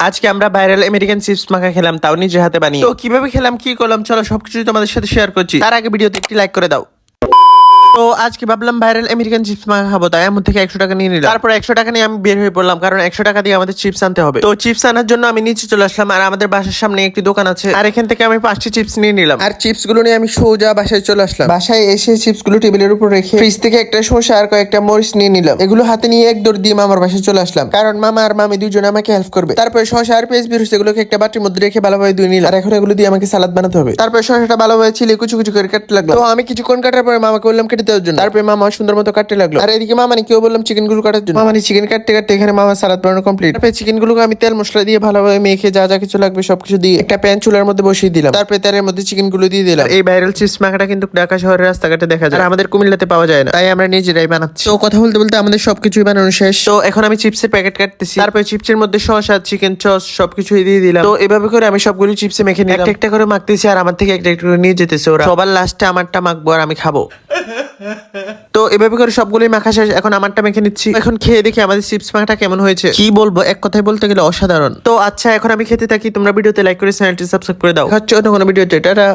আজকে আমরা viral American chips মাখা খেলাম, তাও নিজে হাতে বানিয়ে। তো কিভাবে খেলাম, কি করলাম, চলো সবকিছু তোমাদের সাথে শেয়ার করছি। তার আগে ভিডিওতে একটি লাইক করে দাও। তো আজকে ভাবলাম ভাইরাল আমেরিকান চিপস মাখা খাবো, তাই এমন থেকে 100 টাকা নিয়ে নিলাম। তারপর 100 টাকা নিয়ে আমি বের হয়ে পড়লাম, কারণ 100 টাকা দিয়ে আমাদের চিপস আনতে হবে। তো চিপস আনার জন্য আমি নিচে চলে আসলাম, আর আমাদের বাসার সামনে একটি দোকান আছে, আর এখান থেকে আমি 5টি চিপস নিয়ে নিলাম। আর চিপস গুলো নিয়ে আমি সোজা বাসায় চলে আসলাম। বাসায় এসে চিপস গুলো টেবিলের উপর রেখে ফ্রিজ থেকে একটা শসা আর কয়েকটা মরিচ নিয়ে নিলাম। এগুলো হাতে নিয়ে এক দৌড় দিয়ে মামার বাসায় চলে আসলাম, কারণ মামা আর মামি দুজনে আমাকে হেল্প করবে। তারপরে শসা আর পেঁয়াজ বেরোচ্ছে, এগুলোকে একটা বাটির মধ্যে রেখে ভালোভাবে ধুয়ে নিলাম। আর এখন এগুলো দিয়ে আমাকে সালাদ বানাতে হবে। তারপরে শসাটা ভালোভাবে ছিলে কুচি কুচি করে কাটতে লাগলো। তো আমি কিছুক্ষণ কাটার পরে মামাকে বললাম কেটে দেওয়ার জন্য। তারপরে মামা সুন্দর মতো কাটতে লাগলো। আর এদিকে মামানি কেউ বললাম চিকেন গুলো কাটার জন্য। মামানি চিকেন কাটতে কাটতে এখানে মামা সালাদ বানানো কমপ্লিট। তারপরে চিকেন গুলোকে আমি তেল মশলা দিয়ে ভালোভাবে মেখে যা যা কিছু লাগবে সবকিছু দিয়ে একটা প্যান চুলার মধ্যে বসিয়ে দিলাম। তারপরে তেলের মধ্যে চিকেন গুলো দিয়ে দিলাম। এই ভাইরাল চিপস মাখাটা কিন্তু ঢাকা শহরের রাস্তাঘাটে দেখা যায়, আর আমাদের কুমিল্লাতে পাওয়া যায় না, তাই আমরা নিজেরাই বানাচ্ছি। তো কথা বলতে বলতে আমাদের সবকিছুই বানানো শেষ। তো এখন আমি চিপসের প্যাকেট কাটতেছি। তারপরে চিপসের মধ্যে সস আর চিকেন সস সবকিছুই দিয়ে দিলাম। তো এভাবে করে আমি সবগুলো চিপসে মেখে নিলাম, একটা একটা করে মাখতেছি, আর আমার থেকে একটা একটা করে নিয়ে যেতেছে ওরা। সবার লাস্টে আমারটা মাখবো আর আমি খাবো। তো এভাবে করে সবগুলোই মাখা শেষ, এখন আমারটা মেখে নিচ্ছি। এখন খেয়ে দেখি আমাদের চিপস মাখাটা কেমন হয়েছে। কি বলবো, এক কথায় বলতে গেলে অসাধারণ। তো আচ্ছা, এখন আমি খেতে থাকি, তোমরা ভিডিওতে লাইক করে চ্যানেলটি সাবস্ক্রাইব করে দাও। হচ্ছে অন্য কোনো ভিডিওতে। টাটা।